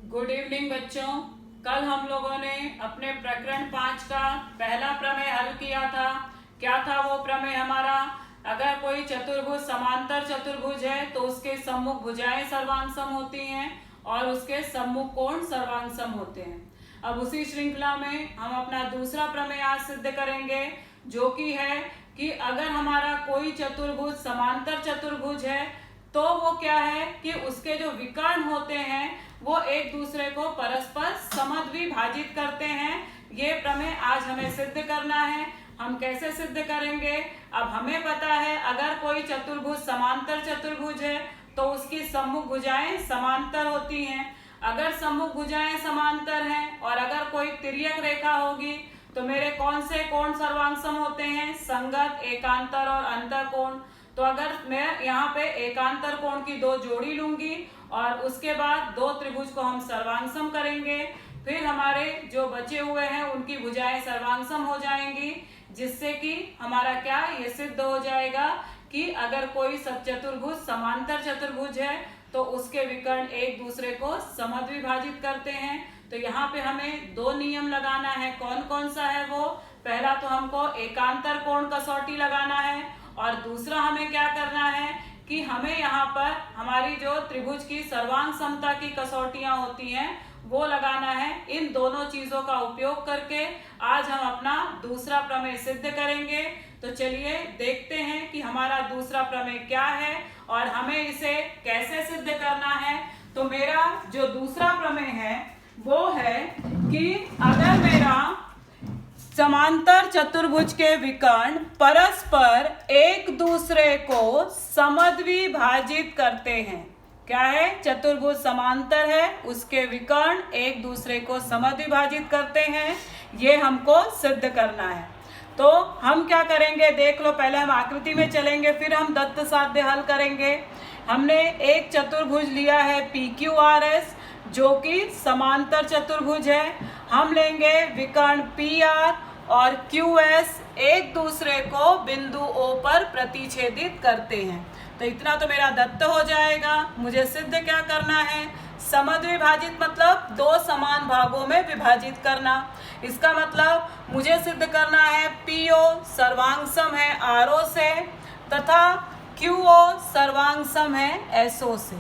Good evening बच्चों। कल हम लोगों ने अपने प्रकरण 5 का पहला प्रमेय हल किया था। क्या था वो प्रमेय हमारा? अगर कोई चतुर्भुज समांतर चतुर्भुज है तो उसके सम्मुख भुजाएं सर्वांगसम होती हैं और उसके सम्मुख कोण सर्वांगसम होते हैं। अब उसी श्रृंखला में हम अपना दूसरा प्रमेय आज सिद्ध करेंगे, जो कि है कि अगर हमारा कोई चतुर्भुज समांतर चतुर्भुज है तो वो क्या है कि उसके जो विकर्ण होते हैं वो एक दूसरे को परस्पर समद्विभाजित करते हैं। ये प्रमेय आज हमें सिद्ध करना है। हम कैसे सिद्ध करेंगे? अब हमें पता है अगर कोई चतुर्भुज समांतर चतुर्भुज है तो उसकी सम्मुख भुजाएं समांतर होती हैं। अगर सम्मुख भुजाएं समांतर हैं और अगर कोई तिर्यक रेखा होगी तो मेरे कौन से कोण सर्वांगसम होते हैं? संगत, एकांतर और अंतर कोण। तो अगर मैं यहाँ पे एकांतर कोण की दो जोड़ी लूंगी और उसके बाद दो त्रिभुज को हम सर्वांगसम करेंगे, फिर हमारे जो बचे हुए हैं उनकी भुजाएं सर्वांगसम हो जाएंगी, जिससे कि हमारा क्या ये सिद्ध हो जाएगा कि अगर कोई चतुर्भुज समांतर चतुर्भुज है तो उसके विकर्ण एक दूसरे को समद्विभाजित करते हैं। तो यहाँ पे हमें दो नियम लगाना है। कौन कौन सा है वो? पहला तो हमको एकांतर कोण कसौटी लगाना है और दूसरा हमें क्या करना है कि हमें यहाँ पर हमारी जो त्रिभुज की सर्वांग समता की कसौटियां होती हैं वो लगाना है। इन दोनों चीजों का उपयोग करके आज हम अपना दूसरा प्रमेय सिद्ध करेंगे। तो चलिए देखते हैं कि हमारा दूसरा प्रमेय क्या है और हमें इसे कैसे सिद्ध करना है। तो मेरा जो दूसरा प्रमेय है वो है कि अगर मेरा समांतर चतुर्भुज के विकर्ण परस्पर एक दूसरे को समद्विभाजित करते हैं। क्या है? चतुर्भुज समांतर है, उसके विकर्ण एक दूसरे को समद्विभाजित करते हैं। ये हमको सिद्ध करना है। तो हम क्या करेंगे देख लो। पहले हम आकृति में चलेंगे, फिर हम दत्त साध्य हल करेंगे। हमने एक चतुर्भुज लिया है PQRS, जो कि समांतर चतुर्भुज है। हम लेंगे विकर्ण PR और QS एक दूसरे को बिंदु O पर प्रतिच्छेदित करते हैं। तो इतना तो मेरा दत्त हो जाएगा। मुझे सिद्ध क्या करना है? समद्विभाजित मतलब दो समान भागों में विभाजित करना। इसका मतलब मुझे सिद्ध करना है PO सर्वांगसम है RO से तथा QO सर्वांगसम है SO से।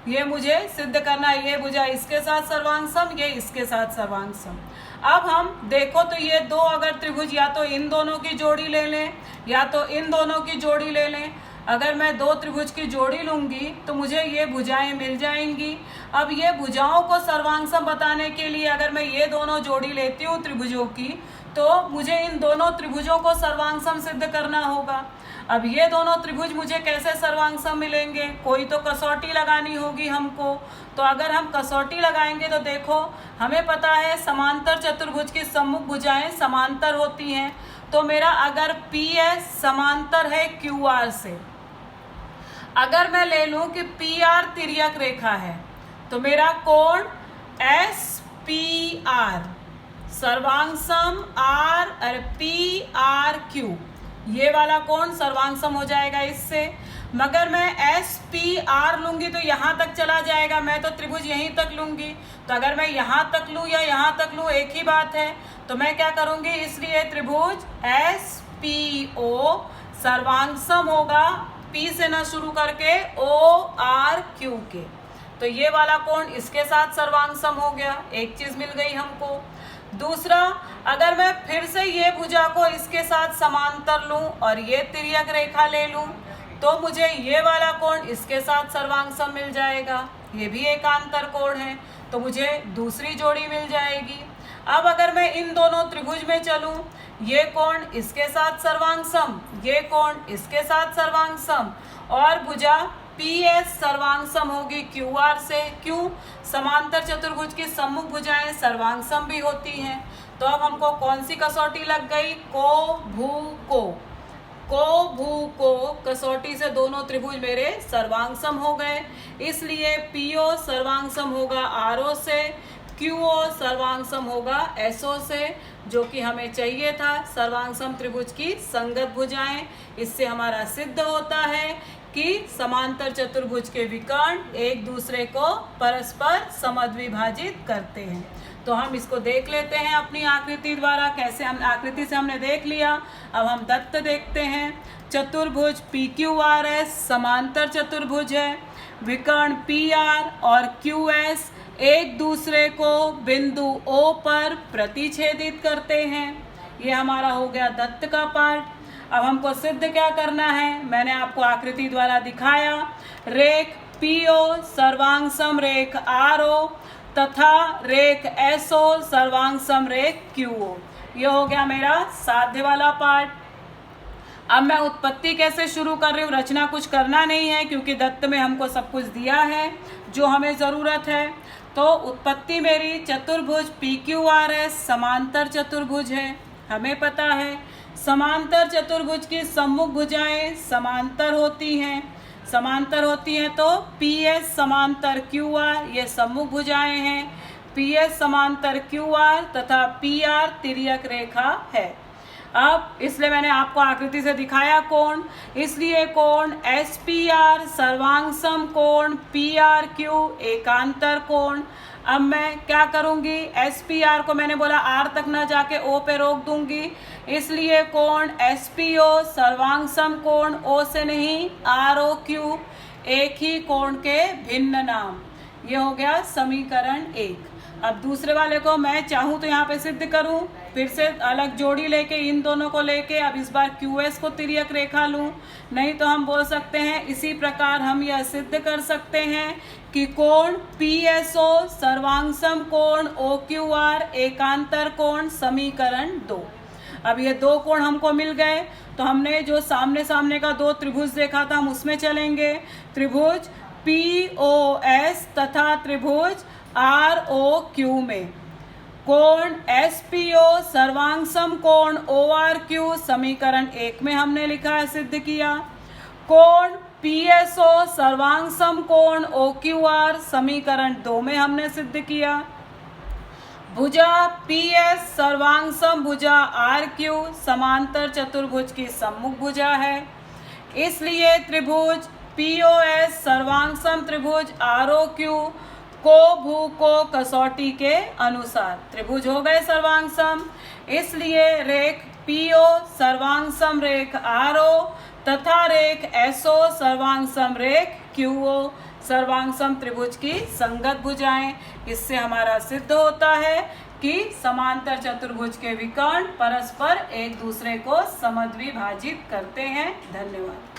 ये मुझे सिद्ध करना है। ये भुजा इसके साथ सर्वांगसम, ये इसके साथ सर्वांगसम। अब हम देखो तो ये दो अगर त्रिभुज या तो इन दोनों की जोड़ी ले लें या तो इन दोनों की जोड़ी ले लें। अगर मैं दो त्रिभुज की जोड़ी लूंगी तो मुझे ये भुजाएं मिल जाएंगी। अब ये भुजाओं को सर्वांगसम बताने के लिए अगर मैं ये दोनों जोड़ी लेती हूँ त्रिभुजों की, तो मुझे इन दोनों त्रिभुजों को सर्वांगसम सिद्ध करना होगा। अब ये दोनों त्रिभुज मुझे कैसे सर्वांगसम मिलेंगे? कोई तो कसौटी लगानी होगी हमको। तो अगर हम कसौटी लगाएंगे तो देखो हमें पता है समांतर चतुर्भुज की सम्मुख भुजाएं समांतर होती हैं। तो मेरा अगर PS समांतर है QR से, अगर मैं ले लूं कि PR तिर्यक रेखा है तो मेरा कोण SPR सर्वांगसम PRQ, ये वाला कोण सर्वांगसम हो जाएगा इससे। मगर मैं SPR लूंगी तो यहाँ तक चला जाएगा, मैं तो त्रिभुज यहीं तक लूंगी। तो अगर मैं यहाँ तक लूँ या यहाँ तक लूँ एक ही बात है। तो मैं क्या करूंगी, इसलिए त्रिभुज SPO सर्वांगसम होगा P से ना शुरू करके ORQ के। तो ये वाला कोण इसके साथ सर्वांगसम हो गया, एक चीज मिल गई हमको। दूसरा, अगर मैं फिर से ये भुजा को इसके साथ समांतर लूं और ये तिर्यक रेखा ले लूं तो मुझे ये वाला कोण इसके साथ सर्वांगसम मिल जाएगा। ये भी एकांतर कोण है, तो मुझे दूसरी जोड़ी मिल जाएगी। अब अगर मैं इन दोनों त्रिभुज में चलूं, ये कोण इसके साथ सर्वांगसम, ये कोण इसके साथ सर्वांगसम और भुजा PS सर्वांगसम होगी QR से। क्यों? समांतर चतुर्भुज की सम्मुख भुजाएं सर्वांगसम भी होती हैं। तो अब हमको कौन सी कसौटी लग गई? को भू को कसौटी से दोनों त्रिभुज मेरे सर्वांगसम हो गए। इसलिए PO सर्वांगसम होगा RO से, QO सर्वांगसम होगा SO से, जो कि हमें चाहिए था। सर्वांगसम त्रिभुज की संगत भुजाएं। इससे हमारा सिद्ध होता है कि समांतर चतुर्भुज के विकर्ण एक दूसरे को परस्पर समद्विभाजित करते हैं। तो हम इसको देख लेते हैं अपनी आकृति द्वारा। कैसे, हम आकृति से हमने देख लिया, अब हम दत्त देखते हैं। चतुर्भुज PQRS समांतर चतुर्भुज है। विकर्ण PR और QS एक दूसरे को बिंदु O पर प्रतिच्छेदित करते हैं। ये हमारा हो गया दत्त का पार्ट। अब हमको सिद्ध क्या करना है, मैंने आपको आकृति द्वारा दिखाया। रेख PO सर्वांग समरेख RO तथा रेख SO सर्वांग समरेख QO। ये हो गया मेरा साध्य वाला पार्ट। अब मैं उत्पत्ति कैसे शुरू कर रही हूँ, रचना कुछ करना नहीं है क्योंकि दत्त में हमको सब कुछ दिया है जो हमें ज़रूरत है। तो उत्पत्ति मेरी चतुर्भुज PQRS समांतर चतुर्भुज है। हमें पता है समांतर चतुर्भुज की सम्मुख भुजाएं समांतर होती हैं। समांतर होती हैं तो PS समांतर QR ये सम्मुख भुजाएं हैं। PS समांतर QR तथा PR तिर्यक रेखा है। अब इसलिए मैंने आपको आकृति से दिखाया कोण, इसलिए कोण SPR सर्वांग सम कोण PRQ एकांतर कोण। अब मैं क्या करूंगी, SPR को मैंने बोला R तक ना जाके O पे रोक दूंगी, इसलिए कोण SPO सर्वांग सम कोण O से नहीं ROQ एक ही कोण के भिन्न नाम। ये हो गया समीकरण 1। अब दूसरे वाले को मैं चाहूँ तो यहाँ पे सिद्ध करूँ, फिर से अलग जोड़ी लेके इन दोनों को लेके अब इस बार QS को तिर्यक रेखा लूँ। नहीं तो हम बोल सकते हैं इसी प्रकार हम यह सिद्ध कर सकते हैं कि कोण PSO सर्वांग सम कोण OQR एकांतर कोण समीकरण 2। अब ये दो कोण हमको मिल गए तो हमने जो सामने सामने का दो त्रिभुज देखा था हम उसमें चलेंगे। त्रिभुज POS तथा त्रिभुज ROQ में कोण SPO सर्वांग सम कोण ORQ समीकरण 1 में हमने लिखा है, सिद्ध किया। कोण PSO सर्वांग सम कोण OQR समीकरण 2 में हमने सिद्ध किया। भुजा PS सर्वांग सम भुजा RQ समांतर चतुर्भुज की सम्मुख भुजा है, इसलिए त्रिभुज POS सर्वांग सम त्रिभुज ROQ को भू को कसौटी के अनुसार त्रिभुज हो गए सर्वांग सम, इसलिए रेख PO सर्वांग सम रेख RO तथा रेख SO सर्वांग सम रेख QO सर्वांग सम त्रिभुज की संगत भुजाएं। इससे हमारा सिद्ध होता है कि समांतर चतुर्भुज के विकर्ण परस्पर एक दूसरे को समद्विभाजित करते हैं। धन्यवाद।